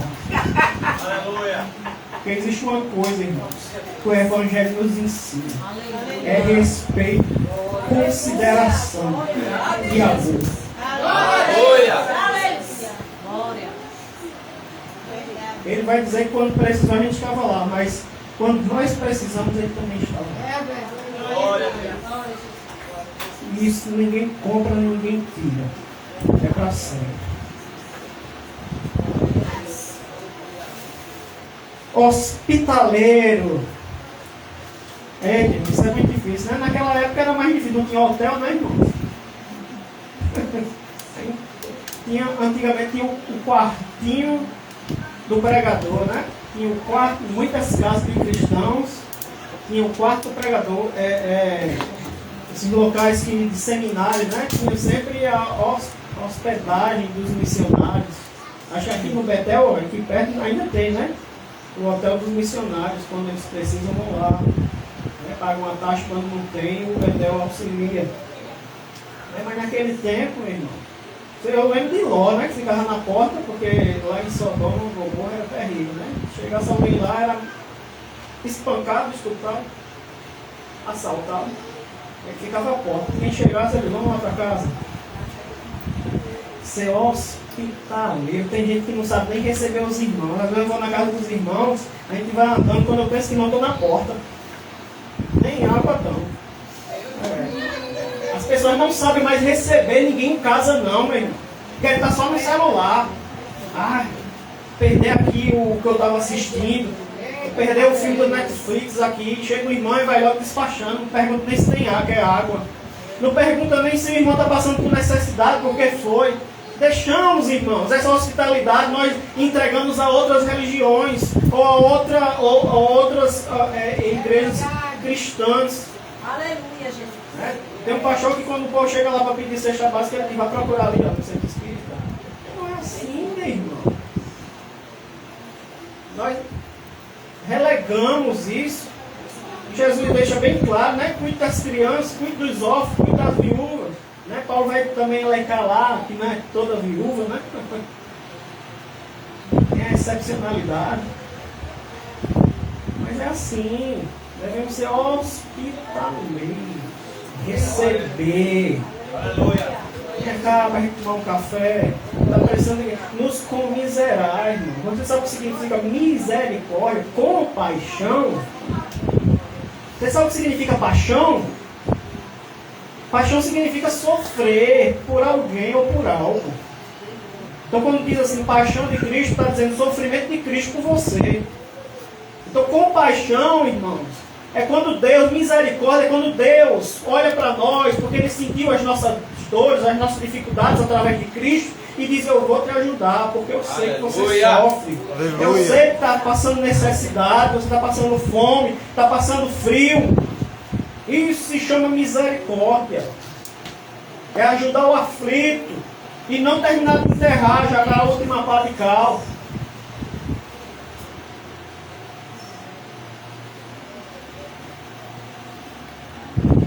Aleluia. Porque existe uma coisa, irmãos, que o Evangelho nos ensina. É respeito, consideração e amor. Aleluia. Ele vai dizer que quando precisou a gente estava lá, mas quando nós precisamos ele também estava lá. Glória a Deus. E isso ninguém compra, ninguém tira. É para sempre. Hospitaleiro. Isso é muito difícil, né? Naquela época era mais difícil, não tinha hotel, né, irmão? Antigamente tinha o quartinho do pregador, né? Tinha o quarto, muitas casas de cristãos, tinha o quarto do pregador, esses locais de seminário, né? Tinha sempre a hospedagem dos missionários. Acho que aqui no Betel, aqui perto, ainda tem, né? O hotel dos missionários, quando eles precisam, vão lá. Pagam uma taxa quando não tem, o Betel auxilia. Mas naquele tempo, meu irmão, eu lembro de Ló, né? Que ficava na porta, porque lá em Sodoma o Gomorra era terrível, né? Chegasse alguém lá, era espancado, estupado, assaltado. Ele ficava à porta. Quem chegasse, eles vão lá para casa. Ser hospitaleiro. Tem gente que não sabe nem receber os irmãos. Às vezes eu vou na casa dos irmãos, a gente vai andando, quando eu penso que não, estou na porta. Nem água dão. As pessoas não sabem mais receber ninguém em casa não, meu irmão. Quer estar só no celular. Perder aqui o que eu estava assistindo. Perder o filme do Netflix aqui. Chega o irmão e vai logo despachando. Não pergunta nem se tem água, quer água. Não pergunta nem se o irmão está passando por necessidade, porque foi. Deixamos, irmãos, essa hospitalidade nós entregamos a outras religiões ou a outras igrejas cristãs. Aleluia, Jesus. Tem um pastor que quando o povo chega lá para pedir cesta básica, ele vai procurar ali no centro espírita. Não é assim, meu irmão. Nós relegamos isso. Jesus deixa bem claro, né? Cuide das crianças, cuide dos órfãos, cuide das viúvas. Né? Paulo vai também elencar lá, que não é toda viúva, né? Tem a excepcionalidade. Mas é assim. Devemos ser hospitaleiros. Receber. Aleluia. Vem cá para a gente tomar um café. Está pensando em nos comiserar, irmão. Você sabe o que significa misericórdia? Compaixão. Você sabe o que significa paixão? Paixão significa sofrer por alguém ou por algo. Então quando diz assim, paixão de Cristo, está dizendo sofrimento de Cristo por você. Então compaixão, irmãos, é quando Deus, misericórdia, é quando Deus olha para nós, porque Ele sentiu as nossas dores, as nossas dificuldades através de Cristo, e diz, eu vou te ajudar, porque eu sei que você sofre. Eu sei que está passando necessidade, você está passando fome, está passando frio. Isso se chama misericórdia. É ajudar o aflito. E não terminar de enterrar, já na última pá de cal.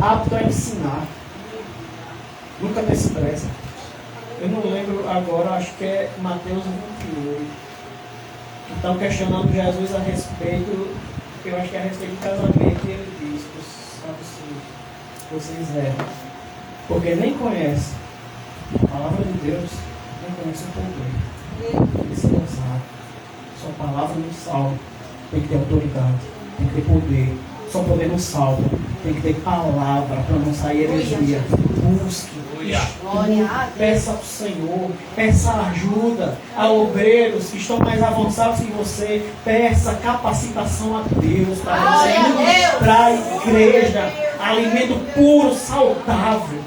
Apto a ensinar. Nunca despreza. Eu não lembro agora, acho que é Mateus 28. Que estão questionando Jesus a respeito, eu acho que é a respeito do casamento, e ele diz para os saduceus: vocês erram, porque nem conhecem a palavra de Deus, nem conhecem o poder. Tem que ser ousado. Sua palavra não salva, tem que ter autoridade, tem que ter poder. Só poder não salva, tem que ter palavra para não sair heresia. Busque, estude, peça ao Senhor, peça ajuda a obreiros que estão mais avançados que você, peça capacitação a Deus para você ministrar a igreja, alimento puro, saudável.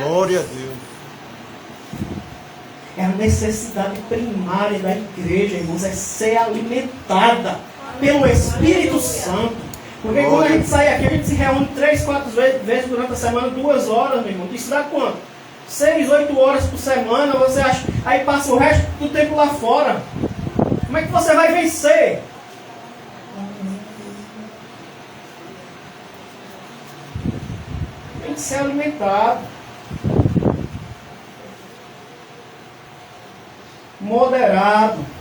Glória a Deus. É a necessidade primária da igreja, irmãos, é ser alimentada pelo Espírito Santo. Porque quando a gente sai aqui, a gente se reúne 3, 4 vezes durante a semana, 2 horas, meu irmão. Isso dá quanto? 6, 8 horas por semana, você acha? Aí passa o resto do tempo lá fora. Como é que você vai vencer? Tem que ser alimentado. Moderado.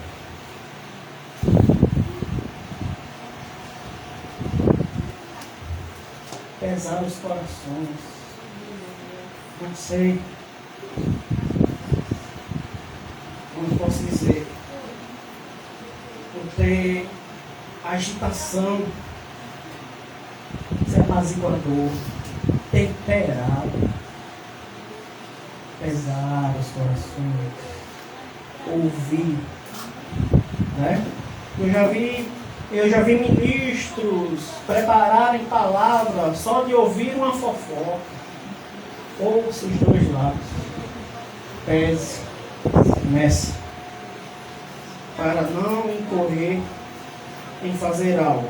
Pesar os corações. Não sei. Como posso dizer? Por ter agitação, ser apaziguador, temperado, pesar os corações, ouvir, né? Eu já vi ministros prepararem palavras só de ouvir uma fofoca. Ouça os dois lados. Pese, meça, para não incorrer em fazer algo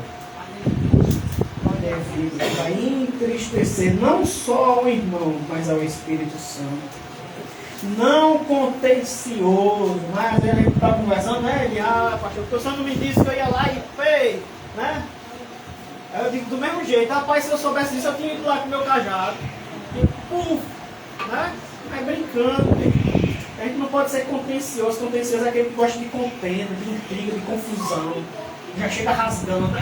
que vai entristecer não só ao irmão, mas ao Espírito Santo. Não contencioso, mas a gente está conversando, né? Pastor, porque o senhor não me disse que eu ia lá e fez, né? Aí eu digo do mesmo jeito: rapaz, se eu soubesse disso, eu tinha ido lá com o meu cajado. E puf, né? Mas brincando, a gente não pode ser contencioso. Contencioso é aquele que gosta de contenda, de intriga, de confusão, já chega rasgando.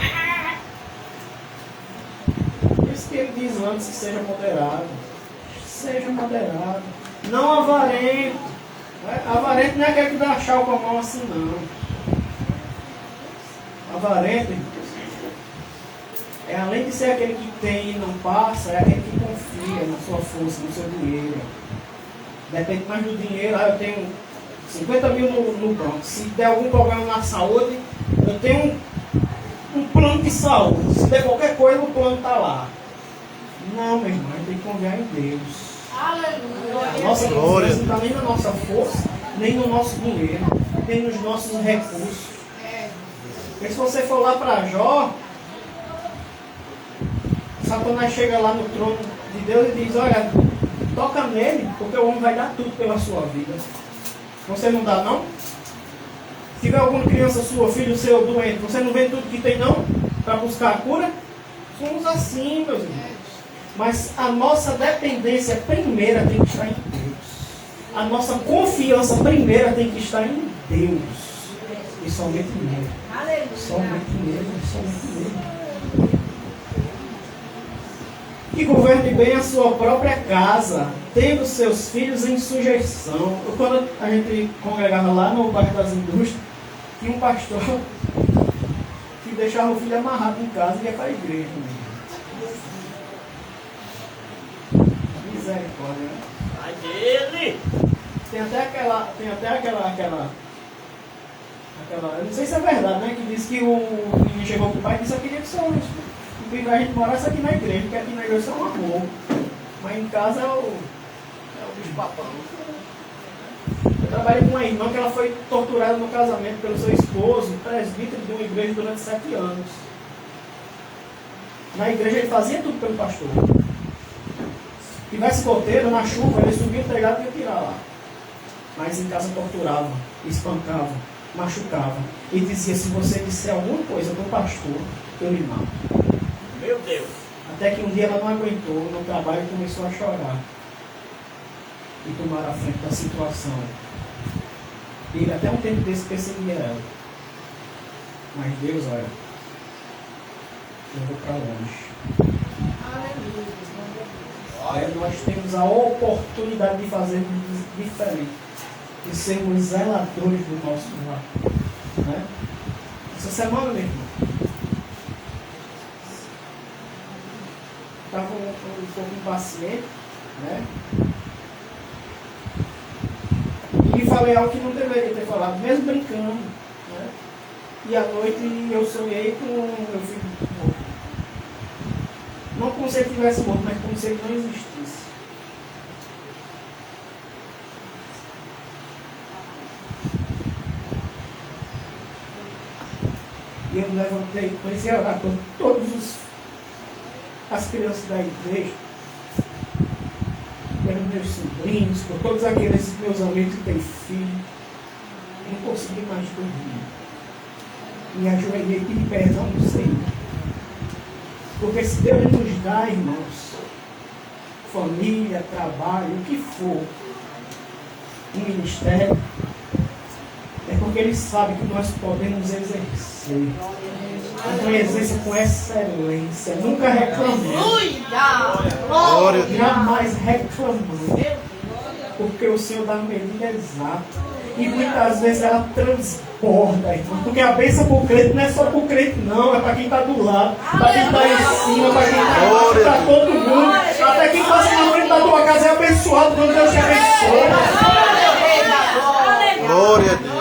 Por isso que ele diz antes que seja moderado. Seja moderado. Não avarento. Avarento não é aquele que dá chau com a mão assim, não. Avarento é, além de ser aquele que tem e não passa, é aquele que confia na sua força, no seu dinheiro. Depende mais do dinheiro. Eu tenho 50 mil no banco. Se der algum problema na saúde, eu tenho um plano de saúde. Se der qualquer coisa, o plano está lá. Não, meu irmão, a gente tem que confiar em Deus. A nossa confiança não está nem na nossa força, nem no nosso dinheiro, nem nos nossos recursos. Porque se você for lá para Jó, Satanás chega lá no trono de Deus e diz: olha, toca nele, porque o homem vai dar tudo pela sua vida. Você não dá, não? Se tiver alguma criança sua, filho seu doente, você não vê tudo que tem, não? Para buscar a cura? Somos assim, meus irmãos. Mas a nossa dependência primeira tem que estar em Deus. A nossa confiança primeira tem que estar em Deus. E somente nele. Somente nele, somente nele. Que governe bem a sua própria casa, tendo seus filhos em sujeição. Quando a gente congregava lá no bairro das Indústrias, tinha um pastor que deixava o filho amarrado em casa e ia para a igreja. Misericórdia, né? Ai dele! Tem até aquela. Eu não sei se é verdade, né? Que diz que o menino chegou pro pai e disse: eu queria que só a gente morasse aqui na igreja, porque aqui na igreja é um amor. Mas em casa é o bicho papão. Eu trabalhei com uma irmã que ela foi torturada no casamento pelo seu esposo, presbítero de uma igreja, durante 7 anos. Na igreja ele fazia tudo pelo pastor. Se tivesse goteiro na chuva, ele subia o telhado e ia tirar lá. Mas em casa torturava, espancava, machucava. E dizia: se você disser alguma coisa para o pastor, eu lhe mato. Meu Deus! Até que um dia ela não aguentou no trabalho e começou a chorar. E tomaram a frente da situação. Ele até um tempo desse perseguia ela. Mas Deus, olha, levou para longe. Aí nós temos a oportunidade de fazer diferente. De sermos zeladores do nosso lar. Né? Essa semana, meu irmão, estava um pouco impaciente, né? E falei algo que não deveria ter falado, mesmo brincando. Né? E à noite eu sonhei com o meu filho morto. Não como se ele tivesse morto, mas como se ele não existisse. E eu me levantei, comecei a orar por todas as crianças da igreja, pelos meus sobrinhos, por todos aqueles meus amigos que têm filho. Não consegui mais dormir. Me ajoelhei e pedi perdão do Senhor. Porque se Deus nos dá, irmãos, família, trabalho, o que for, um ministério, é porque Ele sabe que nós podemos exercer. Então exerça com excelência, nunca reclamando, jamais reclamando, porque o Senhor dá a medida exata. E muitas vezes ela transborda, irmão. Porque a bênção para o crente não é só para o crente, não. É para quem está do lado, para quem está em cima, para quem está embaixo, para todo mundo. Até quem passa na frente da tua casa é abençoado quando Deus te abençoa. Glória a Deus.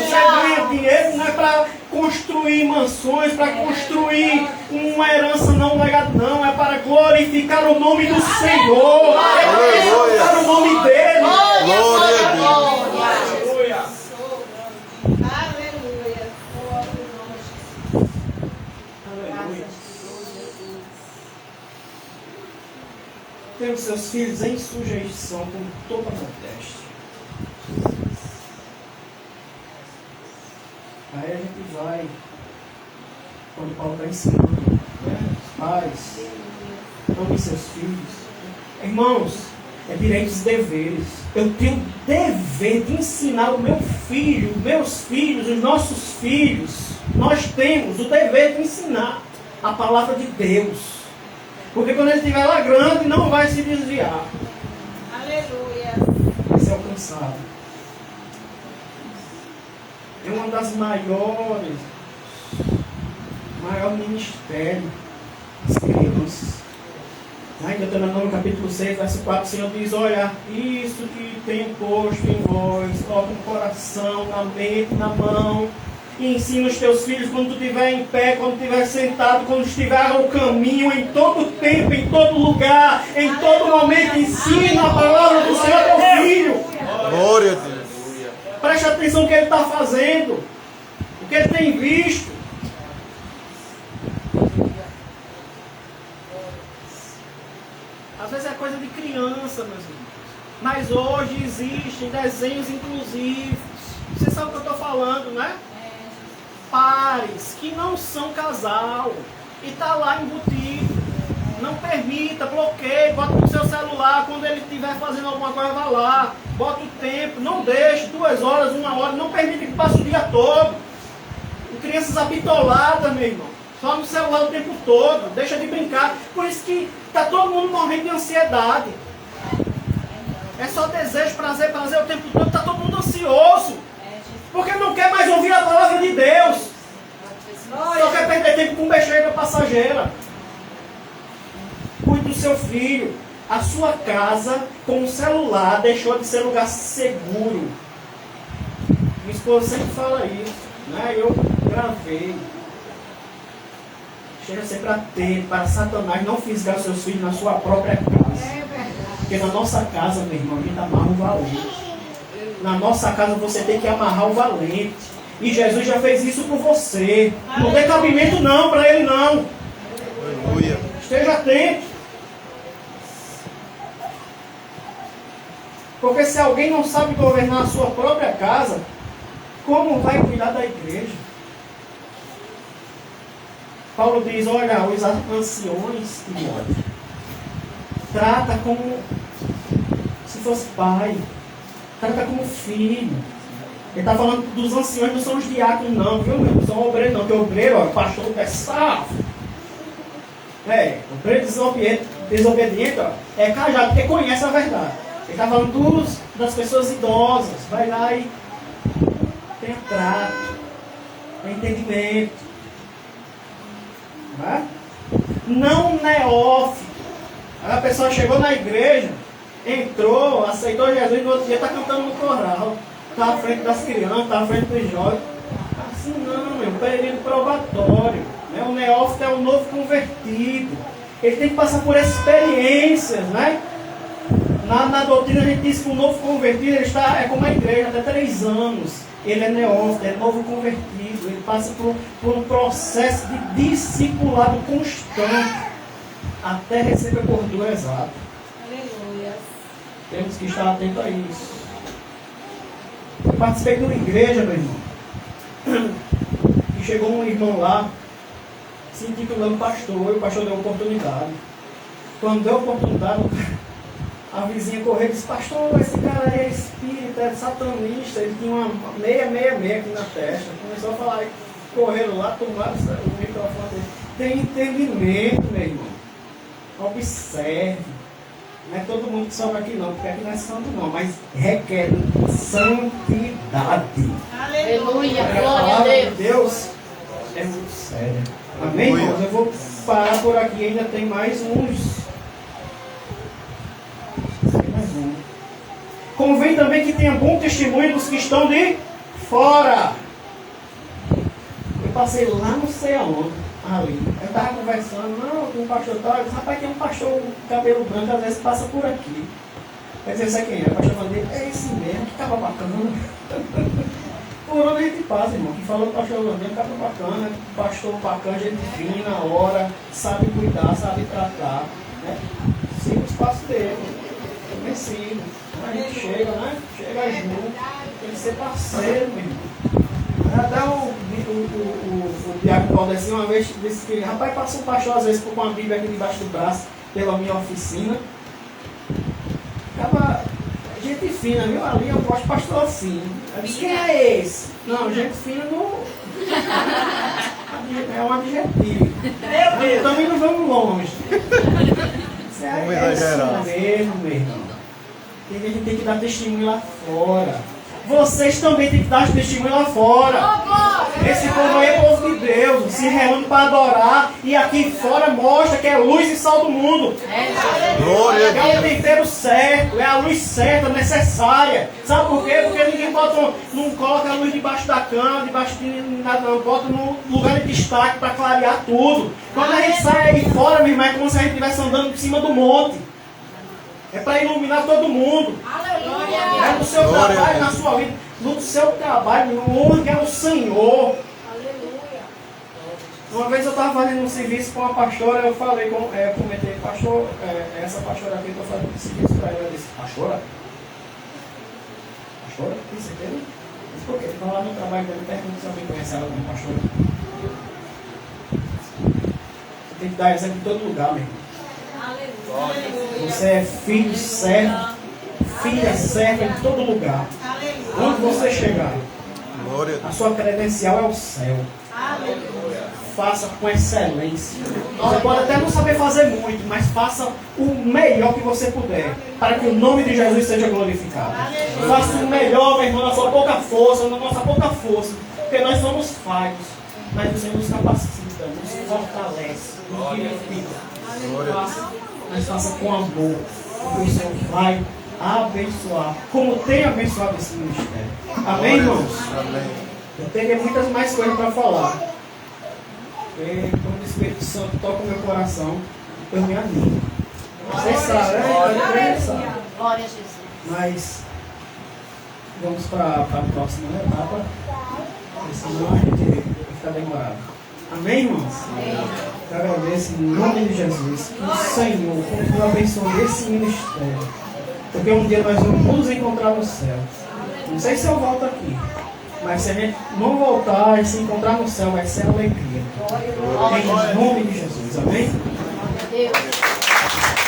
Você ganha dinheiro não é para construir mansões, para construir uma herança não legada, não. É para glorificar o nome do Senhor. É para exaltar o nome dele. Glória a Deus. Temos seus filhos em sujeição com toda a modéstia. Aí a gente vai, quando Paulo está ensinando, né? Os pais, amem seus filhos. Irmãos, é direitos e deveres. Eu tenho dever de ensinar o meu filho, meus filhos, os nossos filhos. Nós temos o dever de ensinar a palavra de Deus. Porque quando ele estiver lá grande, não vai se desviar. Aleluia. Vai ser alcançado. É uma das maior ministério das crianças. Em Deuteronômio capítulo 6, verso 4, o Senhor diz: olha, isso que tenho posto em vós, coloca no coração, na mente, na mão, e ensina os teus filhos quando tu estiver em pé, quando estiver sentado, quando estiver ao caminho, em todo tempo, em todo lugar, em todo momento, ensina a palavra do Senhor ao teu filho. Glória a Deus. Preste atenção no que ele está fazendo, o que ele tem visto. Às vezes é coisa de criança, meus irmãos. Mas hoje existem desenhos inclusivos. Você sabe o que eu estou falando, né? Pares que não são casal e está lá embutido. Não permita, bloqueie, bota no seu celular. Quando ele estiver fazendo alguma coisa, vá lá. Bota o tempo, não deixe 2 horas, 1 hora. Não permita que passe o dia todo. Com crianças habitoladas, meu irmão. Só no celular o tempo todo. Deixa de brincar. Por isso que está todo mundo morrendo de ansiedade. É só desejo, prazer, prazer o tempo todo. Está todo mundo ansioso. Porque não quer mais ouvir a palavra de Deus. Só quer perder tempo com besteira passageira. Cuide do seu filho. A sua casa com o celular deixou de ser lugar seguro. Minha esposa sempre fala isso, né? Eu gravei. Chega sempre a ter para Satanás não fisgar os seus filhos na sua própria casa. Porque na nossa casa, meu irmão, a gente amarra o valente. Na nossa casa você tem que amarrar o valente. E Jesus já fez isso por você. Não tem cabimento não para ele não. Aleluia. Esteja atento. Porque se alguém não sabe governar a sua própria casa, como vai cuidar da igreja? Paulo diz, olha, os anciões, Timóteo, trata como se fosse pai, trata como filho. Ele está falando dos anciões, não são os diáconos não, viu, meu? Não são obreiros não, porque obreiro, ó, pastor é salvo. Obreiro desobediente, ó, é cajado, porque conhece a verdade. Ele está falando das pessoas idosas, vai lá e tem trato, tem entendimento. Não neófito. Aí a pessoa chegou na igreja, entrou, aceitou Jesus e no outro dia está cantando no coral. Está à frente das crianças, está à frente dos jovens. Assim não, meu, período probatório. Né? O neófito é o novo convertido. Ele tem que passar por experiências, né? Na doutrina a gente diz que o novo convertido é como a igreja, até 3 anos. Ele é neófito, é novo convertido. Ele passa por um processo de discipulado constante até receber a cordura exata. Aleluia. Temos que estar atentos a isso. Eu participei de uma igreja, meu irmão, e chegou um irmão lá se intitulando pastor, e o pastor deu oportunidade. Quando deu oportunidade, a vizinha correu e disse, pastor, esse cara aí é espírita, é satanista, ele tinha uma 666 aqui na testa. Começou a falar, correram lá, tomaram o microfone dele. Tem entendimento, meu irmão. Observe. Não é todo mundo que sobe aqui não, porque aqui não é santo não, mas requer santidade. Aleluia. A Glória a palavra de Deus. Deus é muito séria. Amém, irmãos? Eu vou parar por aqui, ainda tem mais uns. Convém também que tenha bom testemunho dos que estão de fora. Eu passei lá não sei aonde, ali. Eu estava conversando, com o pastor tal, eu disse, rapaz, tem um pastor com cabelo branco, às vezes passa por aqui. Quer dizer, sabe quem é? O pastor falou, é esse mesmo, que tava bacana. Por onde a gente passa, irmão, que falou do pastor Orlando, tava bacana, pastor bacana, gente fina, hora, sabe cuidar, sabe tratar, né? Siga os passos dele, também siga. A gente chega, né? Chega junto, tem que ser parceiro, meu irmão. Até o Diácono Valdeci uma vez disse que, rapaz, passa um pastor às vezes com uma Bíblia aqui debaixo do braço, pela minha oficina. Acaba gente fina, viu? Ali eu gosto de pastor assim. Eu disse, quem é esse? Não, gente fina não. É um adjetivo. Também não vamos longe. Isso é isso mesmo, meu irmão. A gente tem que dar testemunho lá fora. Vocês também têm que dar testemunho lá fora. Esse povo aí é povo de Deus. Se reúne para adorar. E aqui fora mostra que é luz e sal do mundo. É o tempero certo. É a luz certa, necessária. Sabe por quê? Porque ninguém não coloca a luz debaixo da cama, debaixo de nada, não. Bota no lugar de destaque para clarear tudo. Quando a gente sai aí fora, meu irmão, é como se a gente estivesse andando por cima do monte. É para iluminar todo mundo. Aleluia. É no seu trabalho, na sua vida. No seu trabalho, onde é o Senhor. Aleluia. Uma vez eu estava fazendo um serviço com uma pastora, eu falei, comentei, pastor, essa pastora aqui, eu fazendo um serviço para ela, ela disse, pastora? Pastora? Tem certeza? Disse, por quê? Então lá no trabalho dele, pergunta se alguém conhece ela como pastora. Você tem que dar exemplo em todo lugar, meu irmão. Você é filho certo, filha certa em todo lugar. Onde você chegar, a sua credencial é o céu. Faça com excelência. Você pode até não saber fazer muito, mas faça o melhor que você puder, para que o nome de Jesus seja glorificado. Faça o melhor, meu irmão, na sua pouca força, na nossa pouca força, porque nós somos falhos, mas o Senhor nos capacita, nos fortalece, nos vivifica. Mas faça com amor, porque o Senhor vai abençoar, como tem abençoado esse ministério. Amém, irmãos? Amém. Eu teria muitas mais coisas para falar. Porque quando o Espírito Santo toca o meu coração, eu me animo. Vocês sabem, né? Glória a Jesus. Mas vamos para a próxima etapa, porque senão a gente vai ficar demorado. Amém, irmãos? Eu agradeço em nome de Jesus que o Senhor continue abençoando esse ministério. Porque um dia nós vamos nos encontrar no céu. Não sei se eu volto aqui, Mas se a gente não voltar e se encontrar no céu, vai ser alegria. Glória a Em nome de Jesus. Amém? Deus.